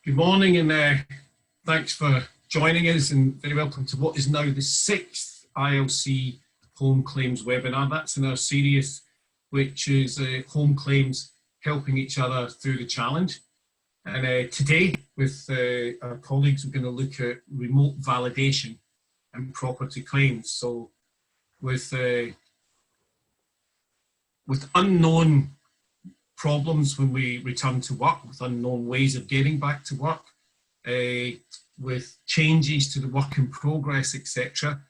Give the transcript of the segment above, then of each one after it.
Good morning and thanks for joining us and very welcome to what is now the 6th ILC Home Claims webinar. That's in our series which is Home Claims Helping Each Other Through the Challenge. And today with our colleagues we're going to look at remote validation and property claims. So with unknown problems when we return to work, with unknown ways of getting back to work, with changes to the work in progress, etc.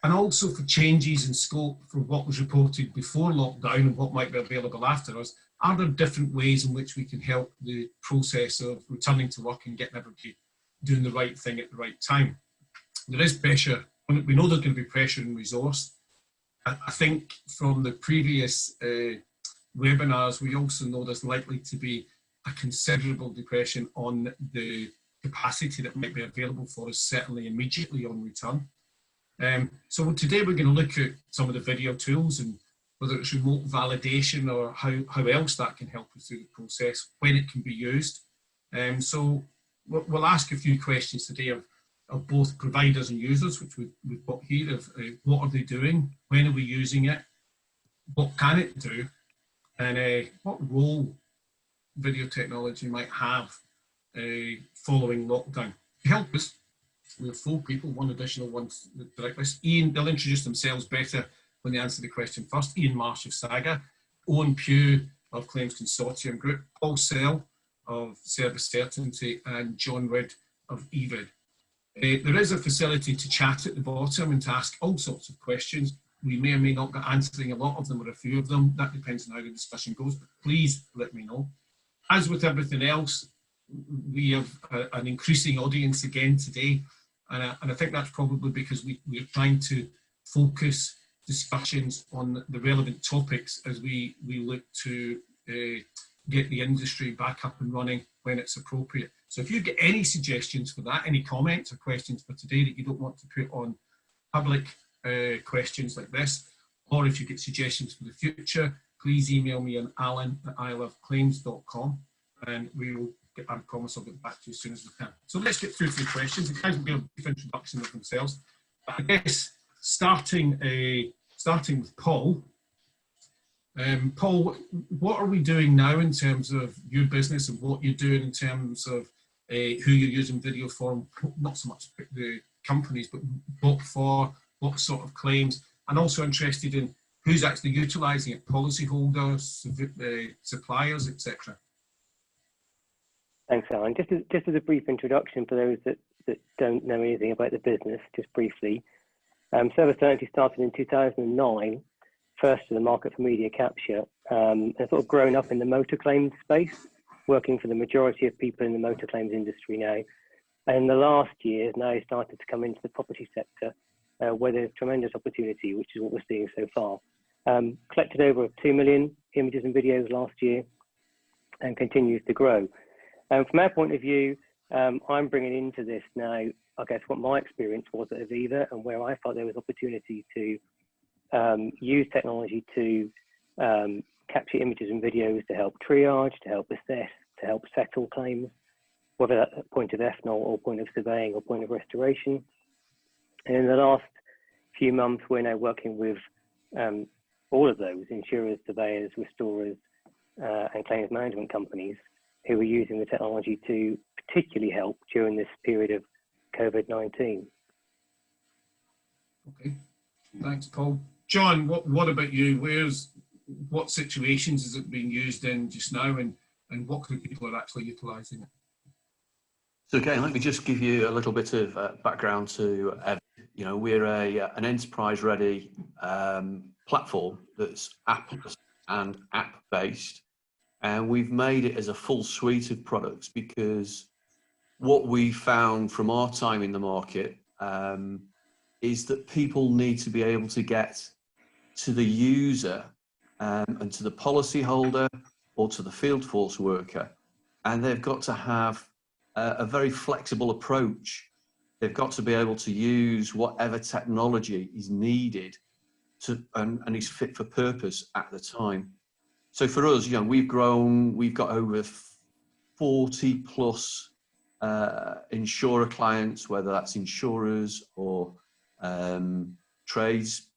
And also for changes in scope for what was reported before lockdown and what might be available after us. Are there different ways in which we can help the process of returning to work and getting everybody doing the right thing at the right time? There is pressure. We know there's going to be pressure in resource. I think from the previous webinars, we also know there's likely to be a considerable depression on the capacity that might be available for us, certainly immediately on return. So today we're going to look at some of the video tools and whether it's remote validation or how else that can help us through the process, when it can be used. So we'll ask a few questions today of both providers and users, which we've got here, of what are they doing, when are we using it, what can it do, and what role video technology might have following lockdown. To help us, we have 4 people, one additional one direct list. Ian, they'll introduce themselves better when they answer the question first. Ian Marsh of Saga, Owen Pugh of Claims Consortium Group, Paul Sell of Service Certainty, and John Ridd of EVID. There is a facility to chat at the bottom and to ask all sorts of questions. We may or may not get answering a lot of them or a few of them. That depends on how the discussion goes, but please let me know. As with everything else, we have an increasing audience again today, and I think that's probably because we're trying to focus discussions on the relevant topics as we look to get the industry back up and running when it's appropriate. So if you get any suggestions for that, any comments or questions for today that you don't want to put on public questions like this, or if you get suggestions for the future, please email me on alan@iloveclaims.com and we will get, I promise I'll get back to you as soon as we can. So let's get through the questions. The guys will give a brief introduction of themselves. I guess starting with Paul. Paul, what are we doing now in terms of your business and what you're doing in terms of who you're using video for, not so much the companies, but what for, what sort of claims, and also interested in who's actually utilising it, policyholders, suppliers, etc. Thanks, Alan. Just as a brief introduction for those that don't know anything about the business, just briefly. Service Certainty started in 2009, first to the market for media capture, and sort of grown up in the motor claims space, working for the majority of people in the motor claims industry now. And in the last years, now started to come into the property sector, where there's tremendous opportunity, which is what we're seeing so far. Collected over 2 million images and videos last year and continues to grow. From our point of view, I'm bringing into this now, I guess, what my experience was at Aviva and where I thought there was opportunity to use technology to capture images and videos to help triage, to help assess, to help settle claims, whether that's at point of FNOL or point of surveying or point of restoration. And in the last few months, we're now working with all of those insurers, surveyors, restorers, and claims management companies who are using the technology to particularly help during this period of COVID-19. Okay, thanks, Paul. John, what about you? What situations is it being used in just now, and what kind of people are actually utilising it? So again, let me just give you a little bit of background to you know, we're an enterprise-ready platform that's app-less and app-based, and we've made it as a full suite of products because what we found from our time in the market is that people need to be able to get to the user and to the policyholder or to the field force worker, and they've got to have a very flexible approach. They've got to be able to use whatever technology is needed and is fit for purpose at the time. So for us, you know, we've grown, we've got over 40 plus insurer clients, whether that's insurers or trades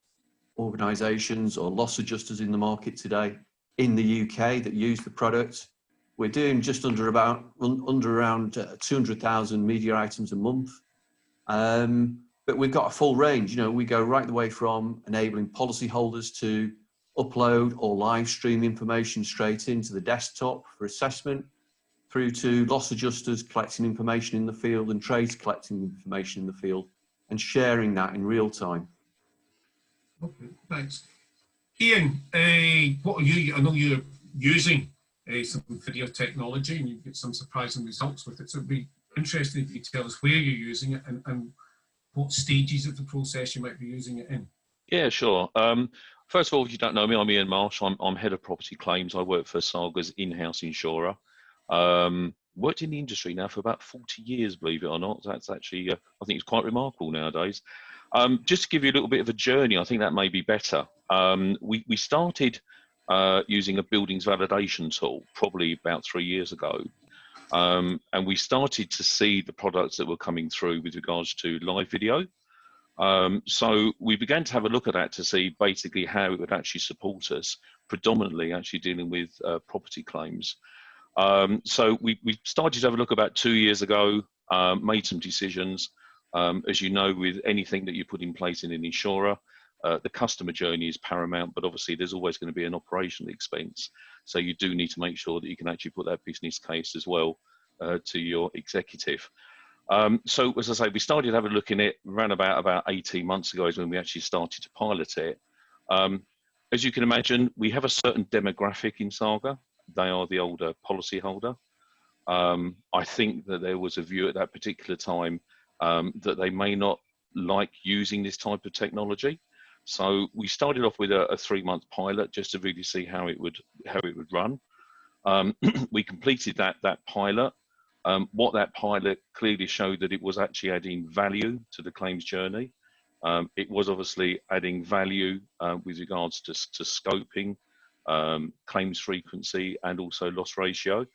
organisations or loss adjusters in the market today in the UK that use the product. We're doing just under around 200,000 media items a month. But we've got a full range. You know, we go right the way from enabling policyholders to upload or live stream information straight into the desktop for assessment, through to loss adjusters collecting information in the field and trades collecting information in the field and sharing that in real time. Okay, thanks. Ian, what are you? I know you're using some video technology and you get some surprising results with it. So it'd be interesting if you tell us where you're using it and what stages of the process you might be using it in. Yeah, sure. First of all, if you don't know me, I'm Ian Marsh. I'm head of property claims. I work for Saga's in-house insurer. Worked in the industry now for about 40 years, believe it or not. That's actually, I think it's quite remarkable nowadays. Just to give you a little bit of a journey, I think that may be better. We started using a buildings validation tool probably about 3 years ago. And we started to see the products that were coming through with regards to live video. So we began to have a look at that to see basically how it would actually support us, predominantly actually dealing with property claims. So we started to have a look about 2 years ago, made some decisions. As you know, with anything that you put in place in an insurer, the customer journey is paramount, but obviously there's always going to be an operational expense. So you do need to make sure that you can actually put that business case as well to your executive. So as I say, we started having a look in it around about 18 months ago is when we actually started to pilot it. As you can imagine, we have a certain demographic in Saga. They are the older policyholder. I think that there was a view at that particular time that they may not like using this type of technology. So we started off with a 3-month pilot just to really see how it would run. We completed that pilot. What that pilot clearly showed that it was actually adding value to the claims journey. It was obviously adding value with regards to scoping, claims frequency, and also loss ratio.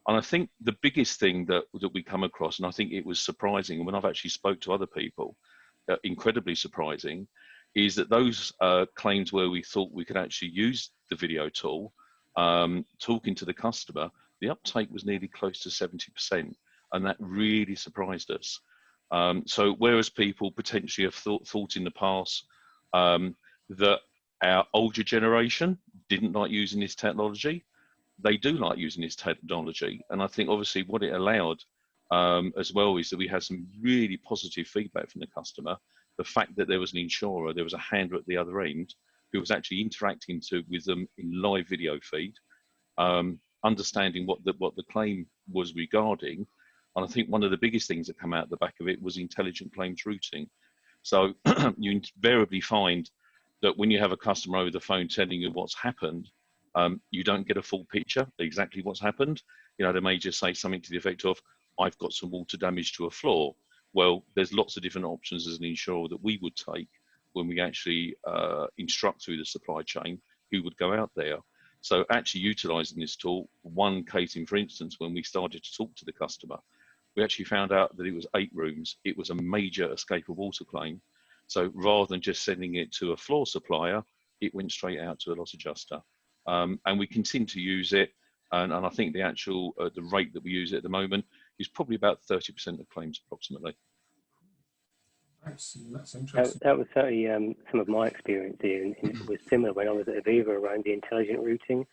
And I think the biggest thing that we come across, and I think it was surprising, and when I've actually spoke to other people, incredibly surprising, is that those claims where we thought we could actually use the video tool, talking to the customer, the uptake was nearly close to 70%, and that really surprised us. So whereas people potentially have thought in the past that our older generation didn't like using this technology, they do like using this technology. And I think obviously what it allowed as well is that we had some really positive feedback from the customer. The fact that there was an insurer, there was a handler at the other end who was actually interacting with them in live video feed, understanding what the claim was regarding. And I think one of the biggest things that come out the back of it was intelligent claims routing. So you invariably find that when you have a customer over the phone telling you what's happened, you don't get a full picture of exactly what's happened. You know, they may just say something to the effect of, I've got some water damage to a floor. Well, there's lots of different options as an insurer that we would take when we actually instruct through the supply chain who would go out there. So actually utilising this tool, one case in, for instance, when we started to talk to the customer, we actually found out that it was 8 rooms. It was a major escape of water claim. So rather than just sending it to a floor supplier, it went straight out to a loss adjuster. And we continue to use it. And I think the actual, the rate that we use it at the moment is probably about 30% of claims approximately. That's interesting. That was certainly some of my experience here, and it was similar when I was at Aviva around the intelligent routing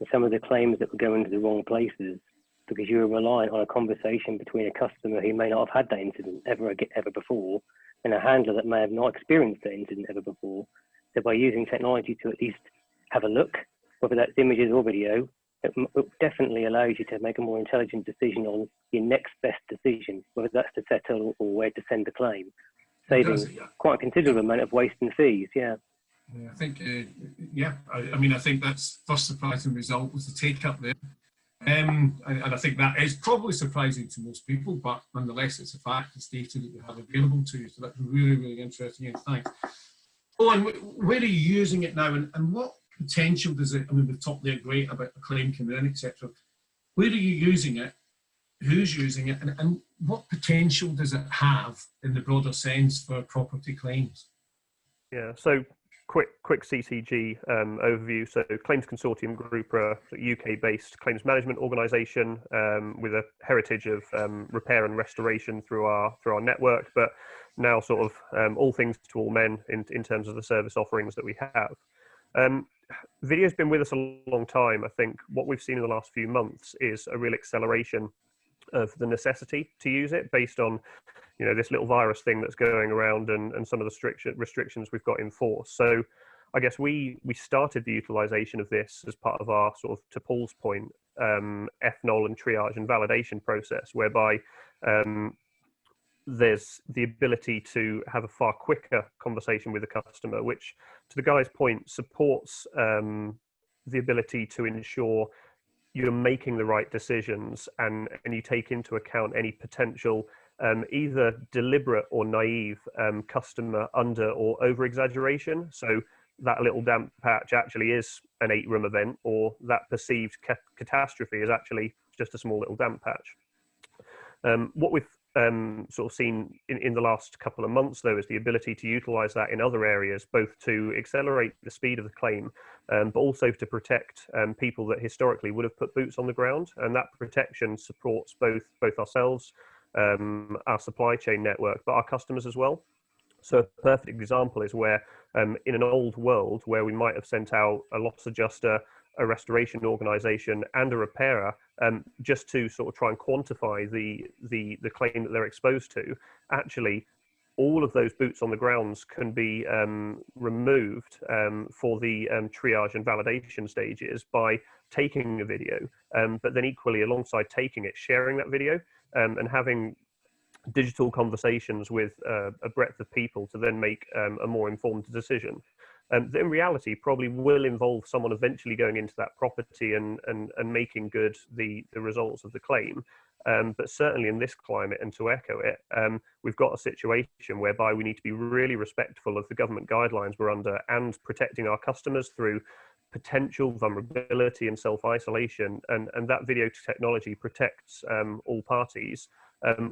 and some of the claims that were going to the wrong places because you were relying on a conversation between a customer who may not have had that incident ever before and a handler that may have not experienced that incident ever before. So by using technology to at least have a look, whether that's images or video, it definitely allows you to make a more intelligent decision on your next best decision, whether that's to settle or where to send the claim, saving quite a considerable amount of waste and fees. Yeah, I think, I mean, I think that's first surprising result was the take up there. And I think that is probably surprising to most people, but nonetheless, it's a fact, it's data that you have available to you. So that's really, really interesting. And thanks. Oh, and where are you using it now, and what potential does it? I mean, we've talked there great about the claim coming in, etc. Where are you using it, who's using it, and what potential does it have in the broader sense for property claims? Yeah, so quick CCG overview. So Claims Consortium Group are a UK-based claims management organisation with a heritage of repair and restoration through our network, but now sort of all things to all men in terms of the service offerings that we have. Video's been with us a long time. I think what we've seen in the last few months is a real acceleration of the necessity to use it based on, you know, this little virus thing that's going around and some of the restrictions we've got in force. So I guess we started the utilization of this as part of our sort of, to Paul's point, FNOL and triage and validation process, whereby there's the ability to have a far quicker conversation with the customer, which, to the guy's point, supports the ability to ensure you're making the right decisions and you take into account any potential either deliberate or naive customer under or over exaggeration. So that little damp patch actually is an 8-room event, or that perceived catastrophe is actually just a small little damp patch. What we've sort of seen in the last couple of months, though, is the ability to utilize that in other areas, both to accelerate the speed of the claim, but also to protect people that historically would have put boots on the ground. And that protection supports both ourselves, our supply chain network, but our customers as well. So a perfect example is where in an old world where we might have sent out a loss adjuster, a restoration organisation and a repairer just to sort of try and quantify the claim that they're exposed to, actually all of those boots on the grounds can be removed for the triage and validation stages by taking a video, but then equally alongside taking it, sharing that video and having digital conversations with a breadth of people to then make a more informed decision. That in reality probably will involve someone eventually going into that property and making good the results of the claim. But certainly in this climate, and to echo it, we've got a situation whereby we need to be really respectful of the government guidelines we're under and protecting our customers through potential vulnerability and self-isolation. And that video technology protects all parties,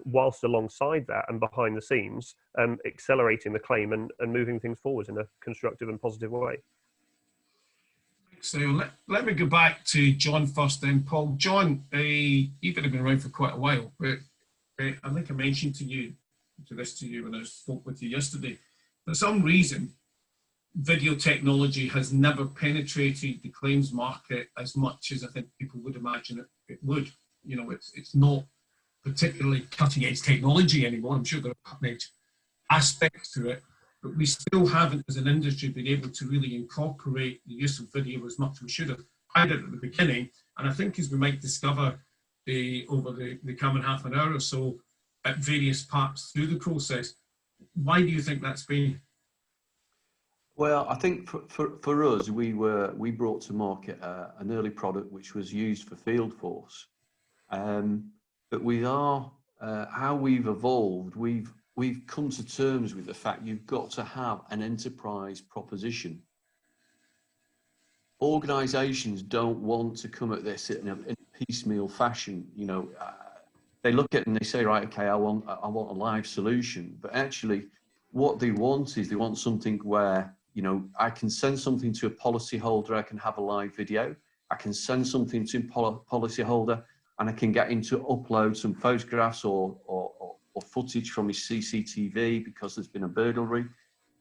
whilst alongside that and behind the scenes, accelerating the claim and moving things forward in a constructive and positive way. So let me go back to John first, then Paul. John, you've been around for quite a while, but I think I mentioned to you when I spoke with you yesterday. For some reason, video technology has never penetrated the claims market as much as I think people would imagine it would. You know, it's not particularly cutting edge technology anymore. I'm sure there are cutting edge aspects to it, but we still haven't, as an industry, been able to really incorporate the use of video as much as we should have. I did at the beginning, and I think as we might discover over the coming half an hour or so at various parts through the process. Why do you think that's been? Well, I think for us, we brought to market an early product which was used for field force. But we are how we've evolved. We've come to terms with the fact you've got to have an enterprise proposition. Organisations don't want to come at this in a piecemeal fashion. You know, they look at it and they say, right, okay, I want a live solution. But actually, what they want is they want something where, you know, I can send something to a policyholder, I can have a live video. I can send something to a policyholder, and I can get him to upload some photographs or footage from his CCTV because there's been a burglary.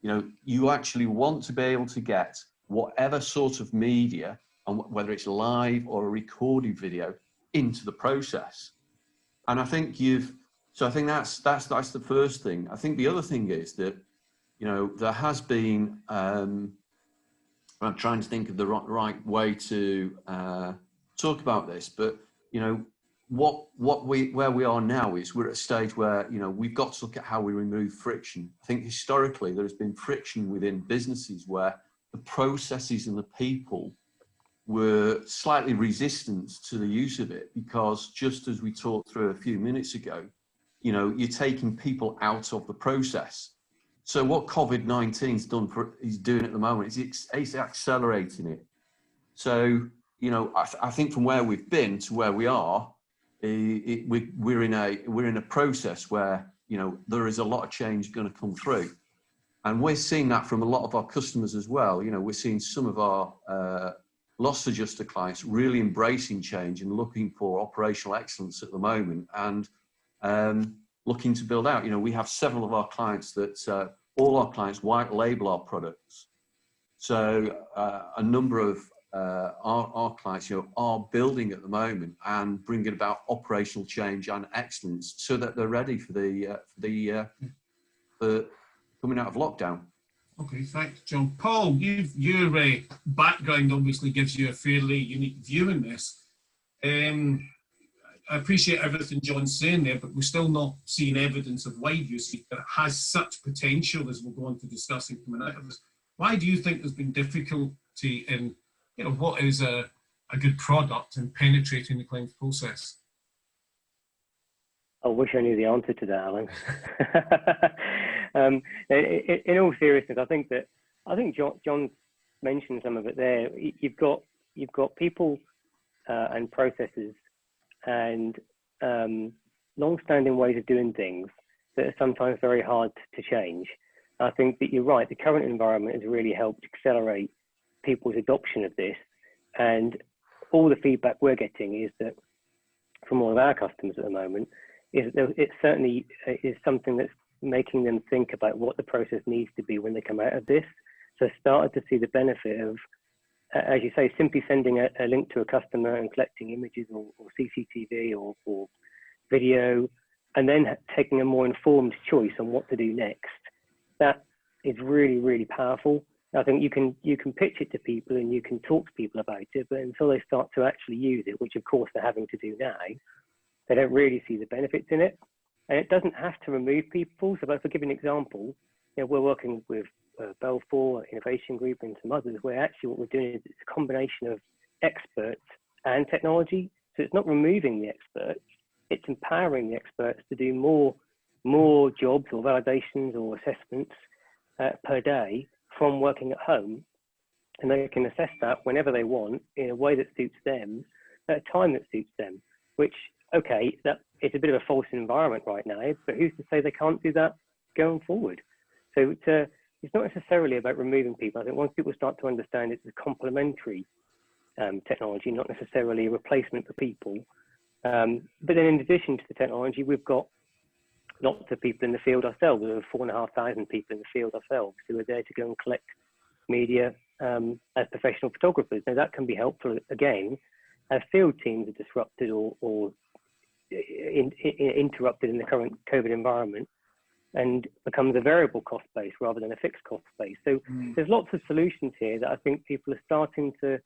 You know, you actually want to be able to get whatever sort of media, and whether it's live or a recorded video, into the process. And I think so I think that's the first thing. I think the other thing is that, you know, there has been, I'm trying to think of the right way to talk about this, but, you know, where we are now is we're at a stage where, you know, we've got to look at how we remove friction. I think historically there has been friction within businesses where the processes and the people were slightly resistant to the use of it, because just as we talked through a few minutes ago, you know, you're taking people out of the process. So what COVID-19 is doing at the moment is it's accelerating it. So, you know, I think from where we've been to where we are, we're in a process where, you know, there is a lot of change going to come through, and we're seeing that from a lot of our customers as well. You know, we're seeing some of our loss adjuster clients really embracing change and looking for operational excellence at the moment, and looking to build out. You know, we have several of our clients that all our clients white label our products. So a number of our clients, you know, are building at the moment and bringing about operational change and excellence so that they're ready for the coming out of lockdown. Okay, thanks, John. Paul, your background obviously gives you a fairly unique view in this. I appreciate everything John's saying there, but we're still not seeing evidence of wide use that it has such potential, as we'll go on to discussing coming out of this. Why do you think there's been difficulty in, you know, what is a good product and penetrating the claims process? I wish I knew the answer to that, Alan. In all seriousness, I think John mentioned some of it there. You've got people and processes and long-standing ways of doing things that are sometimes very hard to change. I think that you're right. The current environment has really helped accelerate people's adoption of this, and all the feedback we're getting is that from all of our customers at the moment is that it certainly is something that's making them think about what the process needs to be when they come out of this. So started to see the benefit of, as you say, simply sending a link to a customer and collecting images or CCTV or video, and then taking a more informed choice on what to do next. That is really, really powerful. I think you can pitch it to people and you can talk to people about it, but until they start to actually use it, which of course they're having to do now, they don't really see the benefits in it. And it doesn't have to remove people. So if I give an example, you know, we're working with Belfor, Innovation Group, and some others, where actually what we're doing is it's a combination of experts and technology. So it's not removing the experts, it's empowering the experts to do more jobs or validations or assessments per day from working at home. And they can assess that whenever they want in a way that suits them, at a time that suits them, which, okay, that it's a bit of a false environment right now, but who's to say they can't do that going forward? So it's not necessarily about removing people. I think once people start to understand it's a complementary technology, not necessarily a replacement for people. But then in addition to the technology, we've got lots of people in the field ourselves. There are 4,500 people in the field ourselves who are there to go and collect media as professional photographers. Now that can be helpful, again, as field teams are disrupted or interrupted in the current COVID environment, and becomes a variable cost base rather than a fixed cost base. So there's lots of solutions here that I think people are starting to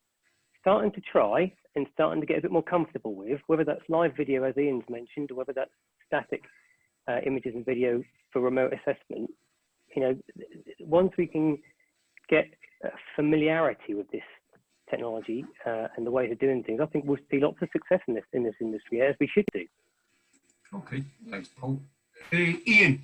try and starting to get a bit more comfortable with, whether that's live video, as Ian's mentioned, or whether that's static images and video for remote assessment. You know, once we can get familiarity with this technology and the ways of doing things, I think we'll see lots of success in this industry, as we should do. Okay, thanks, Paul. Ian,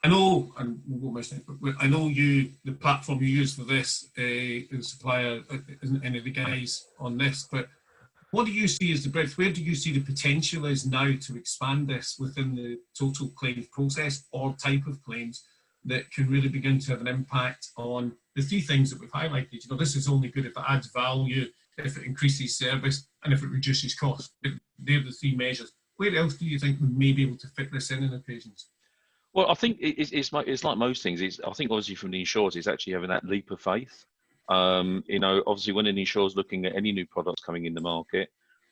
I know, and we'll go missing, but I know the platform you use for this, the supplier isn't any of the guys on this, but what do you see as the breadth? Where do you see the potential is now to expand this within the total claims process or type of claims that can really begin to have an impact on the three things that we've highlighted? You know, this is only good if it adds value, if it increases service, and if it reduces cost. They're the three measures. Where else do you think we may be able to fit this in occasions? Well, I think it's like most things. I think obviously from the insurers, it's actually having that leap of faith. You know, obviously when an insurer's looking at any new products coming in the market,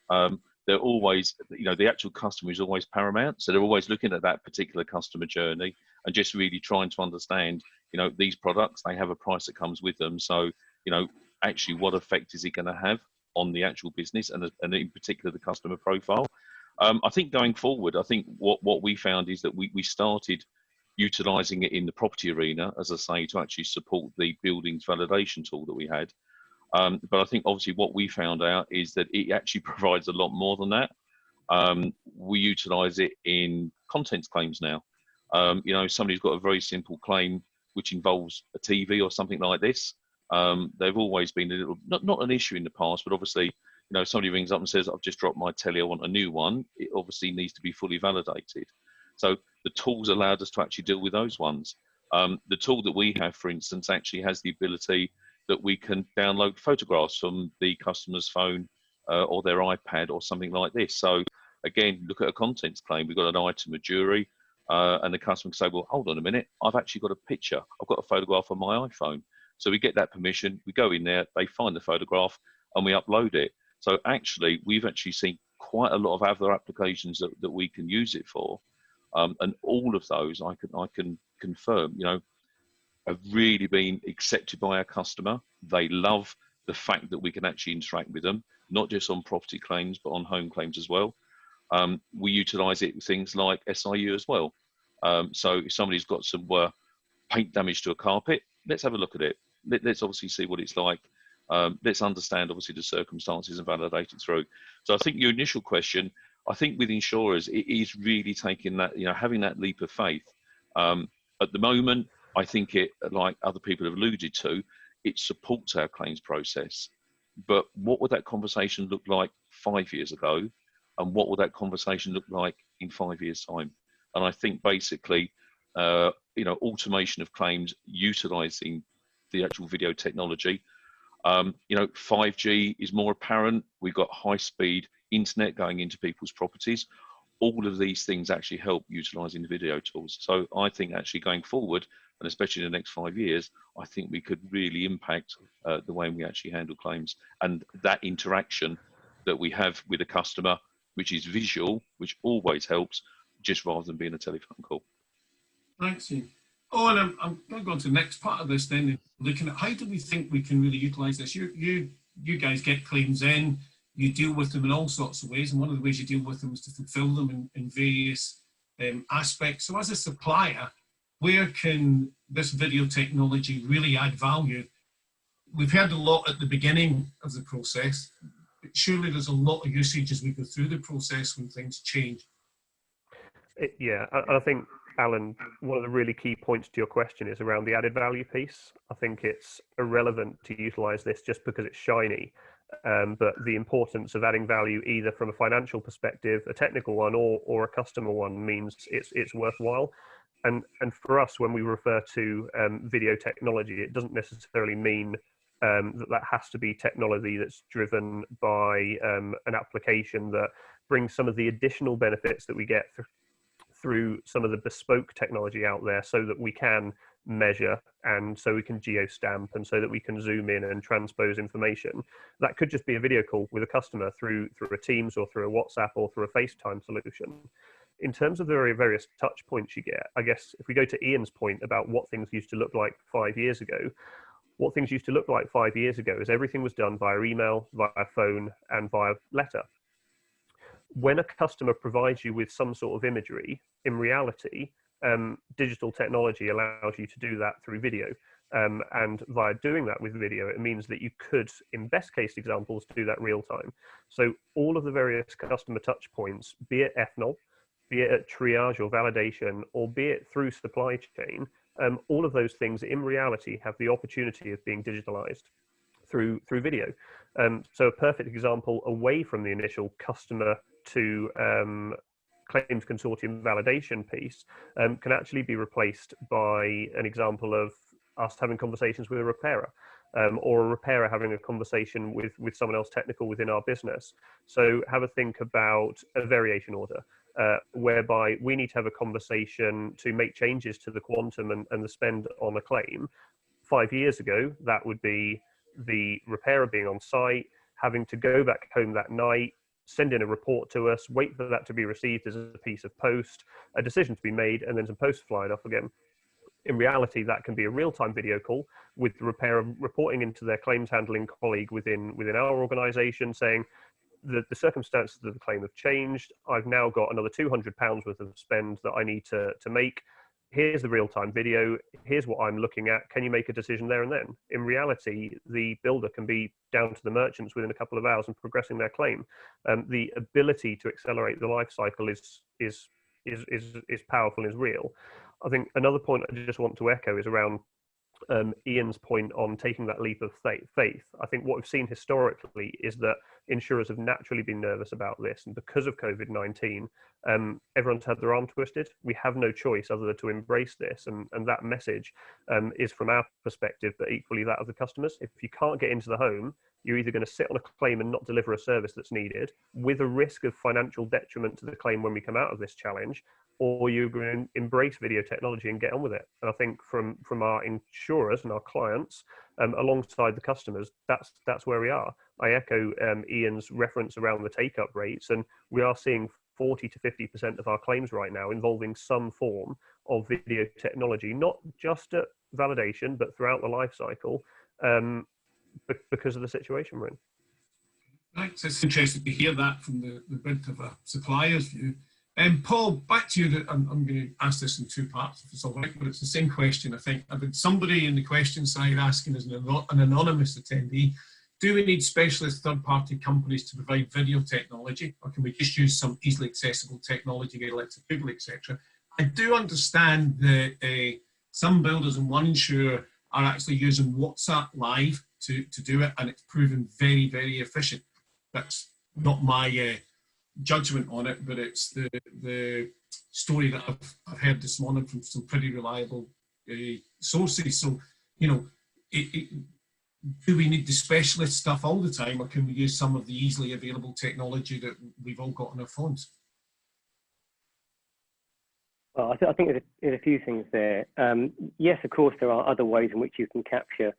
they're always, you know, the actual customer is always paramount. So they're always looking at that particular customer journey and just really trying to understand, you know, these products, they have a price that comes with them. So, you know, actually what effect is it going to have on the actual business and in particular the customer profile? I think going forward, I think what we found is that we started utilising it in the property arena, as I say, to actually support the buildings validation tool that we had. But I think obviously what we found out is that it actually provides a lot more than that. We utilise it in contents claims now. You know, somebody's got a very simple claim which involves a TV or something like this. They've always been a little, not an issue in the past, but obviously, you know, somebody rings up and says, I've just dropped my telly, I want a new one, it obviously needs to be fully validated. So the tools allowed us to actually deal with those ones. The tool that we have, for instance, actually has the ability that we can download photographs from the customer's phone or their iPad or something like this. So again, look at a contents claim. We've got an item, a jury, and the customer can say, well, hold on a minute, I've actually got a picture. I've got a photograph on my iPhone. So we get that permission, we go in there, they find the photograph, and we upload it. So actually, we've actually seen quite a lot of other applications that we can use it for. And all of those, I can confirm, you know, have really been accepted by our customer. They love the fact that we can actually interact with them, not just on property claims, but on home claims as well. We utilize it with things like SIU as well. So if somebody's got some paint damage to a carpet, let's have a look at it. Let's obviously see what it's like. Let's understand obviously the circumstances and validate it through. So I think your initial question, I think with insurers, it is really taking that, you know, having that leap of faith. At the moment, I think it, like other people have alluded to, it supports our claims process. But what would that conversation look like 5 years ago? And what will that conversation look like in 5 years' time? And I think basically, you know, automation of claims, utilizing the actual video technology. You know, 5G is more apparent. We've got high-speed internet going into people's properties. All of these things actually help utilizing the video tools. So I think actually going forward, and especially in the next 5 years, I think we could really impact the way we actually handle claims and that interaction that we have with a customer, which is visual, which always helps, just rather than being a telephone call. Thanks, Ian. Oh, and I'm going to go on to the next part of this then, looking at how do we think we can really utilise this? You guys get claims in, you deal with them in all sorts of ways, and one of the ways you deal with them is to fulfil them in various aspects. So as a supplier, where can this video technology really add value? We've heard a lot at the beginning of the process, but surely there's a lot of usage as we go through the process when things change. Yeah, I think, Alan, one of the really key points to your question is around the added value piece. I think it's irrelevant to utilize this just because it's shiny, but the importance of adding value either from a financial perspective, a technical one, or a customer one means it's worthwhile. And for us, when we refer to video technology, it doesn't necessarily mean that has to be technology that's driven by an application that brings some of the additional benefits that we get through some of the bespoke technology out there, so that we can measure and so we can geo-stamp and so that we can zoom in and transpose information. That could just be a video call with a customer through a Teams or through a WhatsApp or through a FaceTime solution. In terms of the various touch points you get, I guess if we go to Ian's point about what things used to look like 5 years ago, what things used to look like 5 years ago is everything was done via email, via phone, and via letter. When a customer provides you with some sort of imagery, in reality, digital technology allows you to do that through video. And via doing that with video, it means that you could, in best case examples, do that real time. So all of the various customer touch points, be it FNOL, be it at triage or validation, or be it through supply chain, all of those things in reality have the opportunity of being digitalized through video. So a perfect example away from the initial customer to claims consortium validation piece can actually be replaced by an example of us having conversations with a repairer, or a repairer having a conversation with someone else technical within our business. So have a think about a variation order, whereby we need to have a conversation to make changes to the quantum and the spend on a claim. 5 years ago, that would be the repairer being on site, having to go back home that night, send in a report to us, wait for that to be received as a piece of post, a decision to be made, and then some post flying off again. In reality, that can be a real-time video call with the repairer reporting into their claims handling colleague within our organization, saying that the circumstances of the claim have changed. I've now got another £200 worth of spend that I need to make. Here's the real-time video. Here's what I'm looking at. Can you make a decision there and then? In reality, the builder can be down to the merchants within a couple of hours and progressing their claim. The ability to accelerate the life cycle is powerful and is real. I think another point I just want to echo is around Ian's point on taking that leap of faith, I think what we've seen historically is that insurers have naturally been nervous about this, and because of COVID-19, everyone's had their arm twisted. We have no choice other than to embrace this, and that message is from our perspective, but equally that of the customers. If you can't get into the home, you're either going to sit on a claim and not deliver a service that's needed, with a risk of financial detriment to the claim when we come out of this challenge, or you're going to embrace video technology and get on with it. And I think from our insurers and our clients, alongside the customers, that's where we are. I echo Ian's reference around the take-up rates, and we are seeing 40 to 50% of our claims right now involving some form of video technology, not just at validation, but throughout the life cycle, because of the situation we're in. Right, so it's interesting to hear that from the bit of a supplier's view. Paul, back to you. I'm going to ask this in two parts, if it's all right, but it's the same question, I think. I've had somebody in the question side asking as an anonymous attendee, do we need specialist third-party companies to provide video technology, or can we just use some easily accessible technology, get electric Google, etc.? I do understand that some builders and one insurer are actually using WhatsApp Live to do it, and it's proven very, very efficient. That's not my judgment on it, but it's the story that I've heard this morning from some pretty reliable sources. So, you know, do we need the specialist stuff all the time, or can we use some of the easily available technology that we've all got on our phones? Well, I think there's a few things there. Yes, of course, there are other ways in which you can capture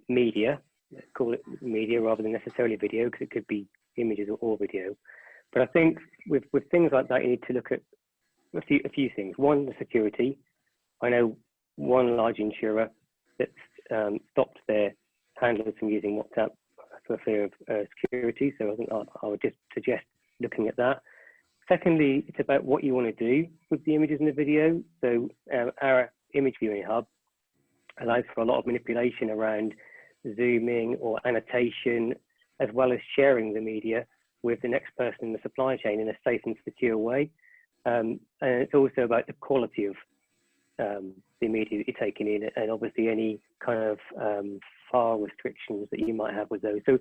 media, let's call it media rather than necessarily video, because it could be images or video. But I think with things like that, you need to look at a few things. One, the security. I know one large insurer that's stopped their handlers from using WhatsApp for fear of security. So I think I would just suggest looking at that. Secondly, it's about what you want to do with the images and the video. So our image viewing hub allows for a lot of manipulation around zooming or annotation, as well as sharing the media with the next person in the supply chain in a safe and secure way. And it's also about the quality of the media that you're taking in, and obviously any kind of file restrictions that you might have with those. So,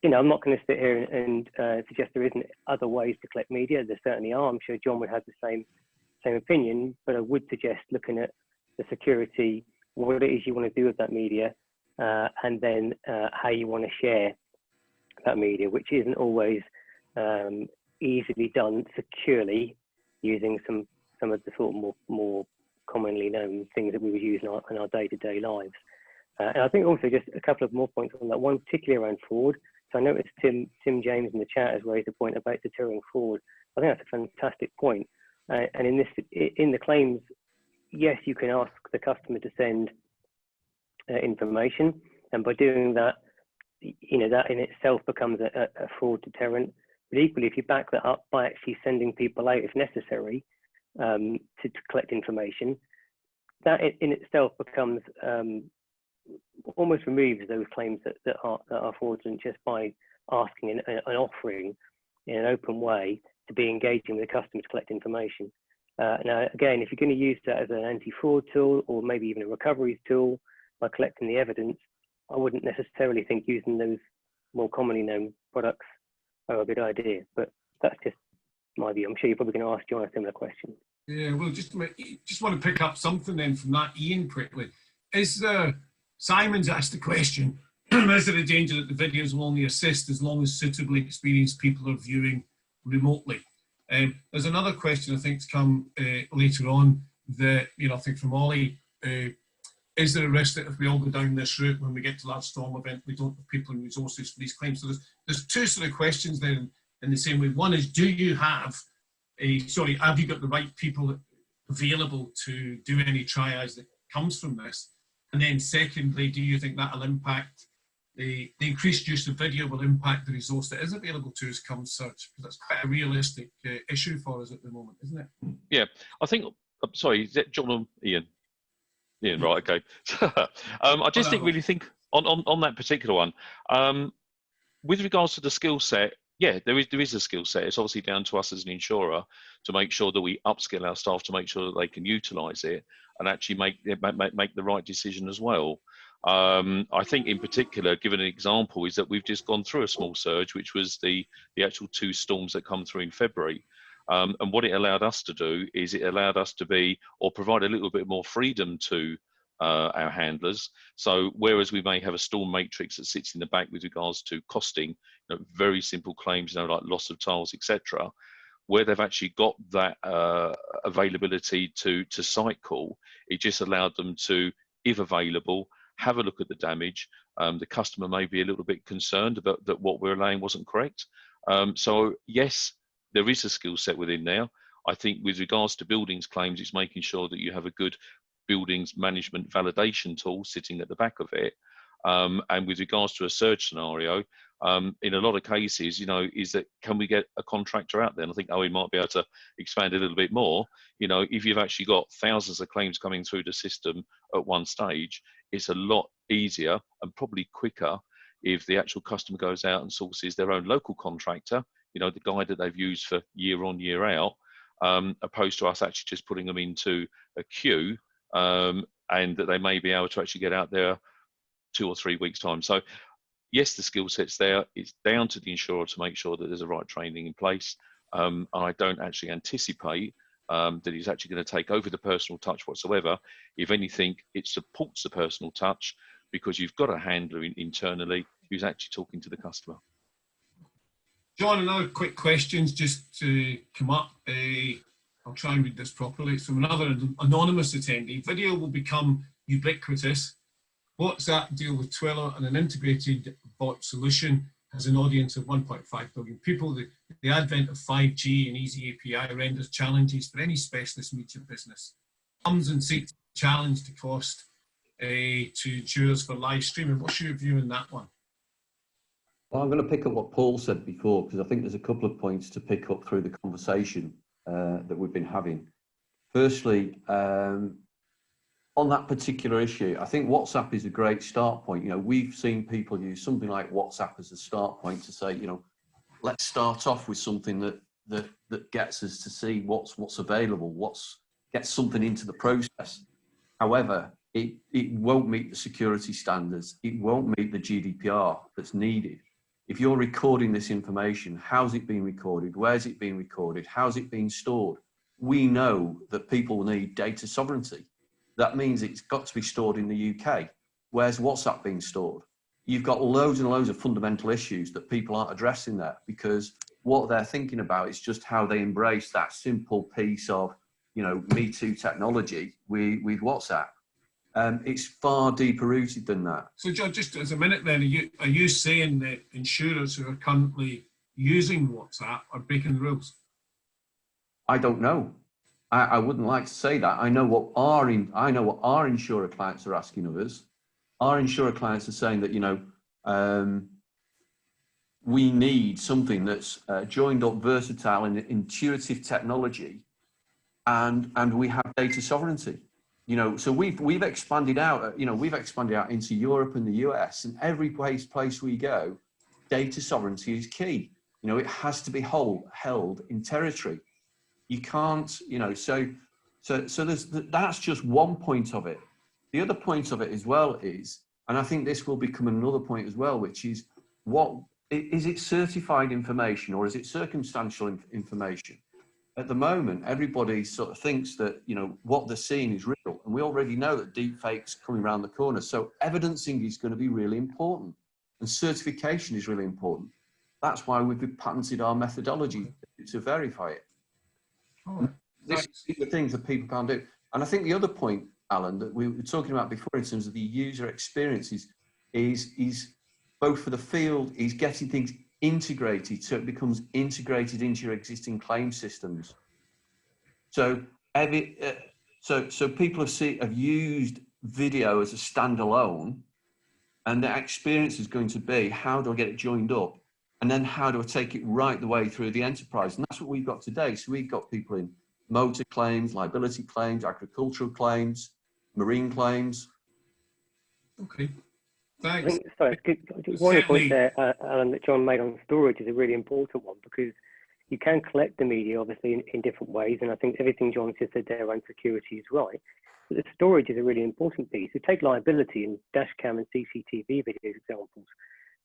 you know, I'm not going to sit here and suggest there isn't other ways to collect media. There certainly are. I'm sure John would have the same opinion, but I would suggest looking at the security, what it is you want to do with that media, and then how you want to share that media, which isn't always easily done securely using some of the sort of more commonly known things that we would use in our day-to-day lives. And I think also just a couple of more points on that, one particularly around fraud. So I noticed Tim James in the chat has raised a point about deterring fraud. I think that's a fantastic point. And in the claims, yes, you can ask the customer to send information, and by doing that, you know, that in itself becomes a fraud deterrent. But equally, if you back that up by actually sending people out if necessary to collect information, that in itself becomes almost removes those claims that are fraudulent, just by asking and offering in an open way to be engaging with the customer to collect information. Now, again, if you're going to use that as an anti-fraud tool, or maybe even a recoveries tool by collecting the evidence, I wouldn't necessarily think using those more commonly known products are a good idea. But that's just my view. I'm sure you're probably going to ask John a similar question. Yeah, well, just want to pick up something then from that, Ian, quickly. Simon's asked the question, is there a danger that the videos will only assist as long as suitably experienced people are viewing remotely? There's another question I think to come later on that, you know, I think from Ollie, is there a risk that if we all go down this route, when we get to large storm event, we don't have people and resources for these claims? So there's two sort of questions there in the same way. One is, have you got the right people available to do any triage that comes from this? And then secondly, do you think that'll impact the increased use of video will impact the resource that is available to us come surge? Because that's quite a realistic issue for us at the moment, isn't it? Yeah, I think, sorry, is that John or Ian? Ian, right, okay. I just really think on that particular one, with regards to the skill set, yeah, there is a skill set. It's obviously down to us as an insurer to make sure that we upskill our staff to make sure that they can utilise it and actually make the right decision as well. I think in particular, given an example, is that we've just gone through a small surge, which was the actual 2 storms that come through in February. And what it allowed us to do is it allowed us to provide a little bit more freedom to our handlers. So whereas we may have a storm matrix that sits in the back with regards to costing, very simple claims, like loss of tiles, etc., where they've actually got that availability to site call, it just allowed them to, if available, have a look at the damage. The customer may be a little bit concerned about that what we're allowing wasn't correct. So yes, there is a skill set within there. I think with regards to buildings claims, it's making sure that you have a good buildings management validation tool sitting at the back of it. And with regards to a surge scenario, in a lot of cases, is that can we get a contractor out there? And I think Owen might be able to expand a little bit more. If you've actually got thousands of claims coming through the system at one stage, it's a lot easier and probably quicker if the actual customer goes out and sources their own local contractor, the guy that they've used for year on, year out, opposed to us actually just putting them into a queue, and that they may be able to actually get out there 2 or 3 weeks' time. So yes, the skill set's there. It's down to the insurer to make sure that there's the right training in place. I don't actually anticipate that he's actually going to take over the personal touch whatsoever. If anything, it supports the personal touch because you've got a handler internally who's actually talking to the customer. John, another quick questions just to come up. I'll try and read this properly. It's from another anonymous attendee. Video will become ubiquitous. WhatsApp deal with Twilio and an integrated bot solution has an audience of 1.5 billion people. The advent of 5G and easy API renders challenges for any specialist media business. Comes and seeks challenge to cost to insurers for live streaming. What's your view on that one? Well, I'm going to pick up what Paul said before, because I think there's a couple of points to pick up through the conversation that we've been having. Firstly, on that particular issue, I think WhatsApp is a great start point. We've seen people use something like WhatsApp as a start point to say, let's start off with something that gets us to see what's available, gets something into the process. However, it won't meet the security standards. It won't meet the GDPR that's needed. If you're recording this information, how's it being recorded? Where's it being recorded? How's it being stored? We know that people need data sovereignty. That means it's got to be stored in the UK. Where's WhatsApp being stored? You've got loads and loads of fundamental issues that people aren't addressing there, because what they're thinking about is just how they embrace that simple piece of, Me Too technology with WhatsApp. It's far deeper rooted than that. So, John, just as a minute then, are you saying that insurers who are currently using WhatsApp are breaking the rules? I don't know. I wouldn't like to say that. I know what our insurer clients are asking of us. Our insurer clients are saying that we need something that's joined up, versatile, and intuitive technology, and we have data sovereignty. So we've expanded out. We've expanded out into Europe and the US, and every place we go, data sovereignty is key. It has to be held in territory. You can't, so that's just one point of it. The other point of it as well is, and I think this will become another point as well, which is is it certified information or is it circumstantial information? At the moment, everybody sort of thinks that, what they're seeing is real. And we already know that deep fakes coming around the corner. So evidencing is going to be really important, and certification is really important. That's why we've patented our methodology to verify it. Oh, these are the things that people can't do. And I think the other point, Alan, that we were talking about before in terms of the user experience is both for the field, is getting things integrated so it becomes integrated into your existing claim systems. So people have used video as a standalone, and their experience is going to be, how do I get it joined up? And then how do I take it right the way through the enterprise? And that's what we've got today. So we've got people in motor claims, liability claims, agricultural claims, marine claims. Okay. I Thanks. think, sorry, one of the Certainly. points there, Alan, that John made on storage is a really important one, because you can collect the media, obviously, in different ways. And I think everything John just said there around security is right. But the storage is a really important piece. We take liability and dash cam and CCTV video examples.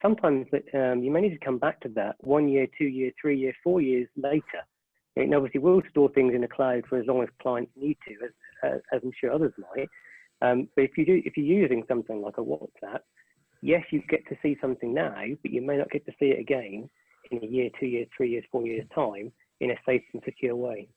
Sometimes you may need to come back to that 1 year, 2 year, 3 year, 4 years later. And obviously, we'll store things in the cloud for as long as clients need to, as I'm sure others might. But if you're using something like a WhatsApp, yes, you get to see something now, but you may not get to see it again in a year, 2 years, 3 years, 4 years time in a safe and secure way.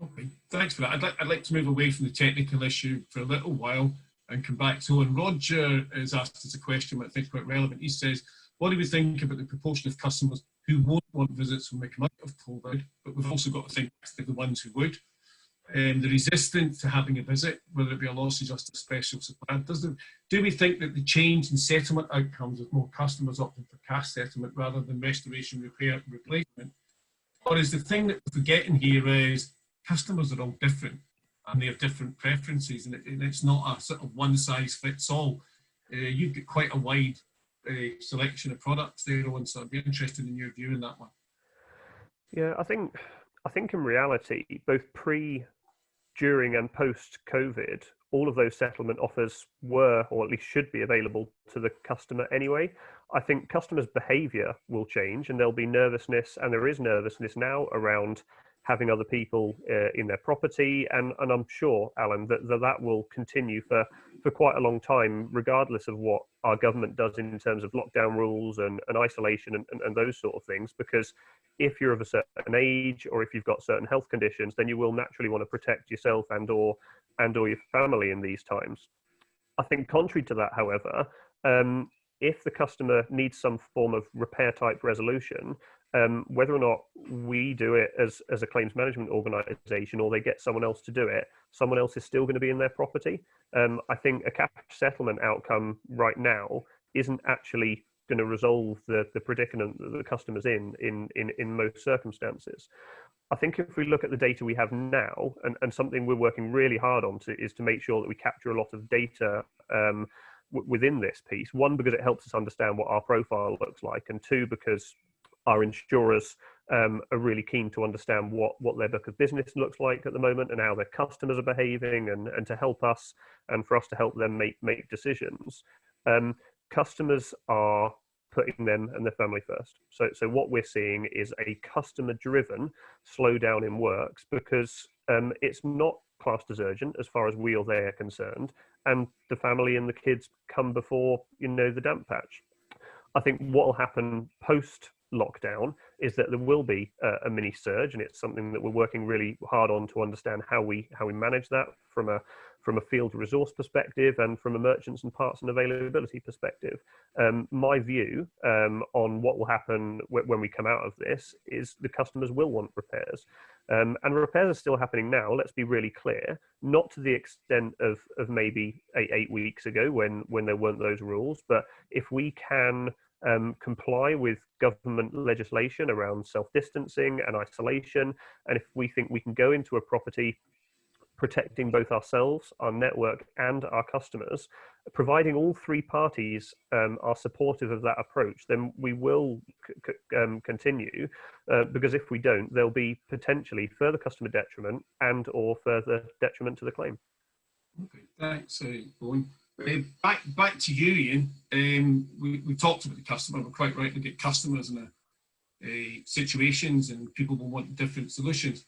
Okay, thanks for that. I'd like to move away from the technical issue for a little while and come back to, and Roger has asked us a question that I think is quite relevant. He says, what do we think about the proportion of customers who won't want visits when we come out of COVID, but we've also got to think of the ones who would. The resistance to having a visit, whether it be a loss adjuster, special supplier, do we think that the change in settlement outcomes with more customers opting for cash settlement rather than restoration, repair, and replacement? Or is the thing that we're forgetting here is customers are all different and they have different preferences, and it's not a sort of one size fits all. You've got quite a wide selection of products there, Owen, so I'd be interested in your view on that one. Yeah, I think in reality, both during and post-COVID, all of those settlement offers were, or at least should be, available to the customer anyway. I think customers' behaviour will change, and there'll be nervousness, and there is nervousness now around having other people in their property, and I'm sure, Alan, that will continue for quite a long time, regardless of what our government does in terms of lockdown rules and isolation and those sort of things, because if you're of a certain age or if you've got certain health conditions, then you will naturally want to protect yourself and or your family in these times. I think contrary to that, however, if the customer needs some form of repair type resolution, whether or not we do it as a claims management organisation or they get someone else to do it, someone else is still going to be in their property. I think a cash settlement outcome right now isn't actually going to resolve the predicament that the customer's in most circumstances. I think if we look at the data we have now, and something we're working really hard on is to make sure that we capture a lot of data within this piece. One, because it helps us understand what our profile looks like, and two, because our insurers are really keen to understand what their book of business looks like at the moment and how their customers are behaving, and to help us and for us to help them make decisions. Customers are putting them and their family first. So what we're seeing is a customer-driven slowdown in works because it's not classed as urgent as far as we or they are concerned, and the family and the kids come before the damp patch. I think what will happen post lockdown is that there will be a mini surge, and it's something that we're working really hard on to understand how we manage that from a field resource perspective and from a merchants and parts and availability perspective. My view on what will happen when we come out of this is the customers will want repairs, and repairs are still happening now. Let's be really clear, not to the extent of maybe eight weeks ago when there weren't those rules, but if we can comply with government legislation around self-distancing and isolation, and if we think we can go into a property protecting both ourselves, our network, and our customers, providing all three parties are supportive of that approach, then we will continue, because if we don't, there'll be potentially further customer detriment and or further detriment to the claim. Okay, thanks, Owen. Back to you, Ian. We talked about the customer. We're quite right to get customers in situations, and people will want different solutions.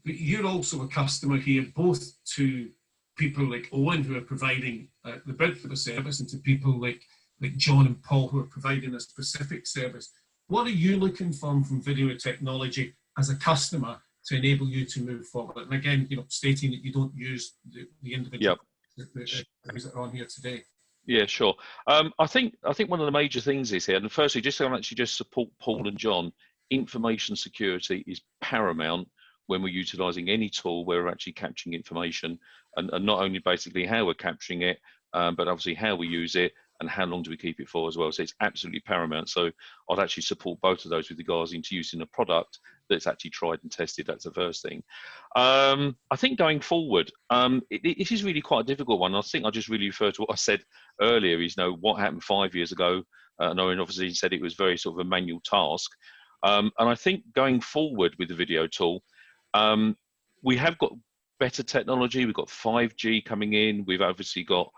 But you're also a customer here, both to people like Owen, who are providing the breadth of a service, and to people like John and Paul, who are providing a specific service. What are you looking for from video technology as a customer to enable you to move forward? And again, stating that you don't use the individual that are on here today. Yeah, sure. I think one of the major things is here, and firstly, just to support Paul and John, information security is paramount when we're utilising any tool where we're actually capturing information, and not only basically how we're capturing it, but obviously how we use it and how long do we keep it for as well. So it's absolutely paramount. So I'd actually support both of those with regards into using a product that's actually tried and tested. That's the first thing. I think going forward, it is really quite a difficult one. I think I just really refer to what I said earlier, is, what happened 5 years ago. Noreen obviously said it was very sort of a manual task. And I think going forward with the video tool, we have got better technology. We've got 5G coming in. We've obviously got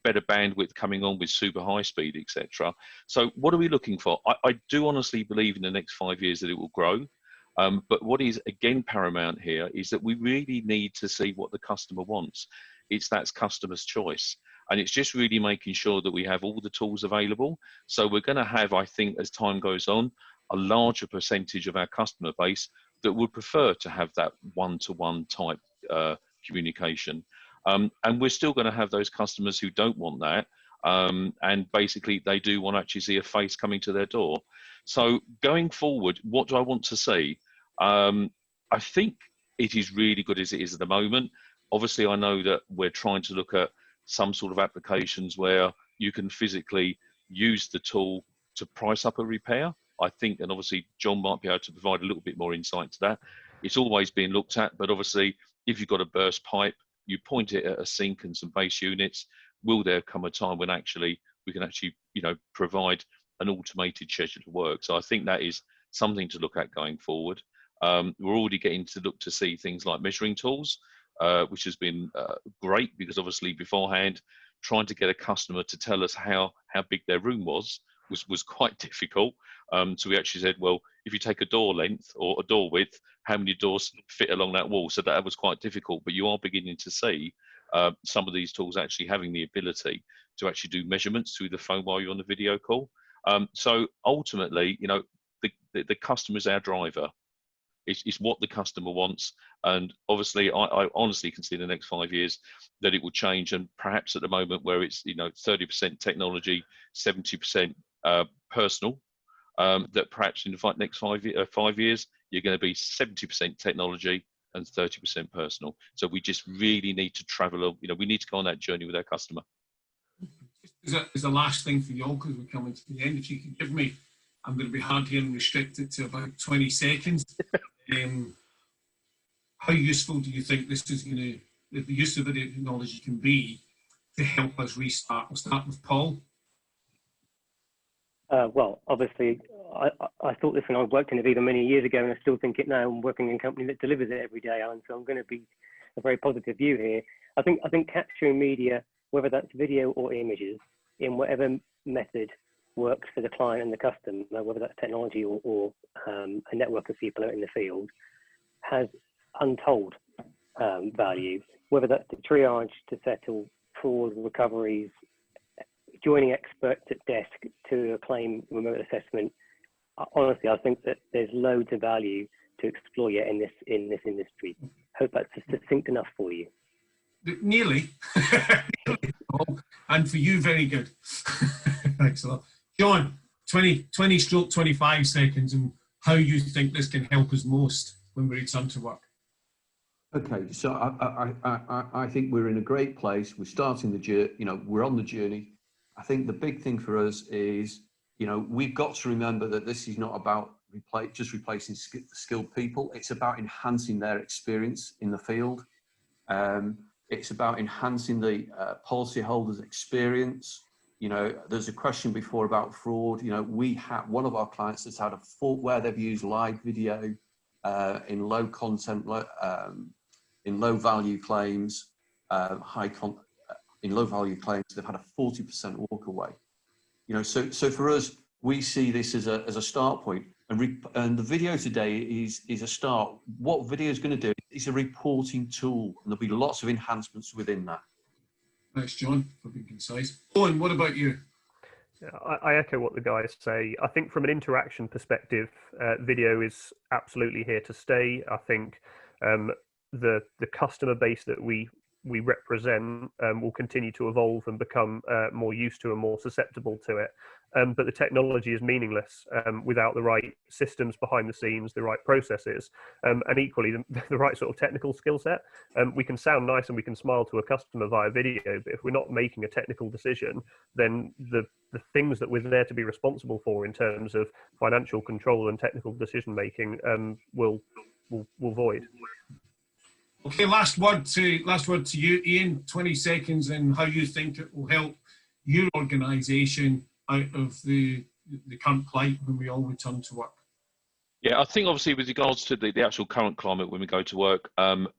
better bandwidth coming on with super high speed, etc. So what are we looking for? I do honestly believe in the next 5 years that it will grow. But what is again paramount here is that we really need to see what the customer wants. That's customer's choice. And it's just really making sure that we have all the tools available. So we're going to have, I think, as time goes on, a larger percentage of our customer base that would prefer to have that one-to-one type communication. And we're still going to have those customers who don't want that. And basically, they do want to actually see a face coming to their door. So going forward, what do I want to see? I think it is really good as it is at the moment. Obviously, I know that we're trying to look at some sort of applications where you can physically use the tool to price up a repair. I think, and obviously John might be able to provide a little bit more insight to that. It's always being looked at, but obviously if you've got a burst pipe, you point it at a sink and some base units. Will there come a time when actually we can actually, provide an automated schedule of work? So I think that is something to look at going forward. We're already getting to look to see things like measuring tools, which has been great, because obviously beforehand, trying to get a customer to tell us how big their room was quite difficult. So we actually said, well, if you take a door length or a door width, how many doors fit along that wall? So that was quite difficult, but you are beginning to see some of these tools actually having the ability to actually do measurements through the phone while you're on the video call. So ultimately, the customer is our driver. It's what the customer wants. And obviously, I honestly can see in the next 5 years that it will change. And perhaps at the moment where it's, 30% technology, 70% personal, that perhaps in the next 5 years, you're going to be 70% technology and 30% personal. So we just really need to travel, we need to go on that journey with our customer. As a last thing for you all, because we're coming to the end, if you can give me, I'm going to be hard here and restrict it to about 20 seconds. How useful do you think this is the use of video technology can be to help us restart? We'll start with Paul. Well, obviously, I thought this when I worked in Aviva many years ago, and I still think it now. I'm working in a company that delivers it every day, Alan, so I'm going to be a very positive view here. I think capturing media, whether that's video or images, in whatever method works for the client and the customer, whether that's technology or a network of people out in the field, has untold value, whether that's to triage, to settle fraud, recoveries, joining experts at desk to a claim remote assessment. Honestly, I think that there's loads of value to explore yet in this industry. Hope that's succinct enough for you. Nearly. And for you, very good. Thanks a lot. John, 20-25 seconds, and how you think this can help us most when we return to work. Okay, so I think we're in a great place. We're starting the journey, we're on the journey. I think the big thing for us is, we've got to remember that this is not about just replacing skilled people. It's about enhancing their experience in the field. It's about enhancing the policyholders' experience. There's a question before about fraud. We have one of our clients that's had a fault where they've used live video in low content, in low value claims, in low value claims, they've had a 40% walk away. So for us, we see this as a start point, and the video today is a start. What video is going to do is a reporting tool, and there'll be lots of enhancements within that. Thanks, John, for being concise. Owen, what about you? Yeah, I echo what the guys say. I think from an interaction perspective, video is absolutely here to stay. I think the customer base that we we represent will continue to evolve and become more used to and more susceptible to it. But the technology is meaningless without the right systems behind the scenes, the right processes, and equally the right sort of technical skill set. We can sound nice and we can smile to a customer via video, but if we're not making a technical decision, then the things that we're there to be responsible for in terms of financial control and technical decision making will void. Okay, last word to you, Ian. 20 seconds and how you think it will help your organisation out of the current plight when we all return to work. Yeah, I think obviously with regards to the actual current climate when we go to work,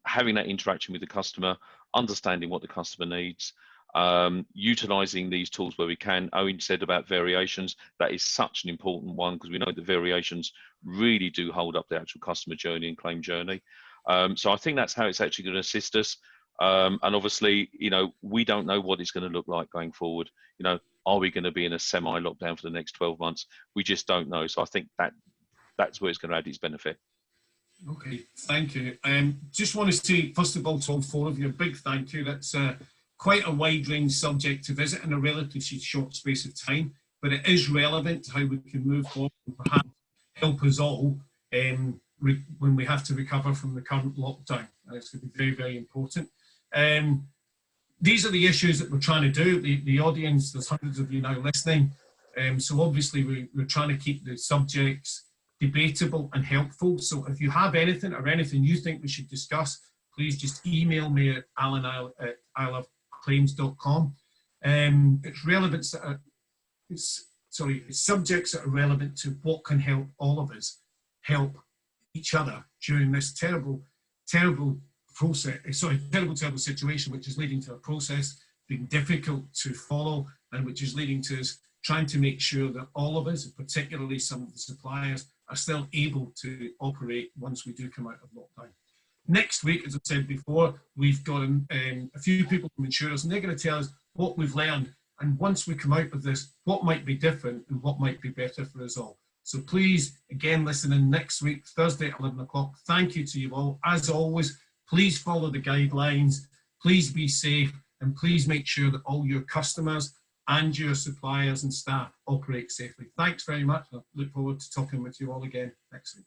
having that interaction with the customer, understanding what the customer needs, utilising these tools where we can. Owen said about variations, that is such an important one because we know the variations really do hold up the actual customer journey and claim journey. So I think that's how it's actually going to assist us. And obviously, we don't know what it's going to look like going forward. Are we going to be in a semi-lockdown for the next 12 months? We just don't know. So I think that's where it's going to add its benefit. Okay, thank you. Just want to say, first of all, to all four of you, a big thank you. That's quite a wide range subject to visit in a relatively short space of time, but it is relevant to how we can move forward and perhaps help us all when we have to recover from the current lockdown. And it's going to be very, very important. These are the issues that we're trying to do. The audience, there's hundreds of you now listening. So obviously we're trying to keep the subjects debatable and helpful. So if you have anything or anything you think we should discuss, please just email me at alan@iloveclaims.com. It's relevant. It's subjects that are relevant to what can help all of us help each other during this terrible situation, which is leading to a process being difficult to follow and which is leading to us trying to make sure that all of us, particularly some of the suppliers, are still able to operate once we do come out of lockdown. Next week, as I said before, we've got a few people from insurers, and they're going to tell us what we've learned, and once we come out of this, what might be different and what might be better for us all. So please, again, listen in next week, Thursday at 11 o'clock. Thank you to you all. As always, please follow the guidelines, please be safe, and please make sure that all your customers and your suppliers and staff operate safely. Thanks very much. I look forward to talking with you all again next week.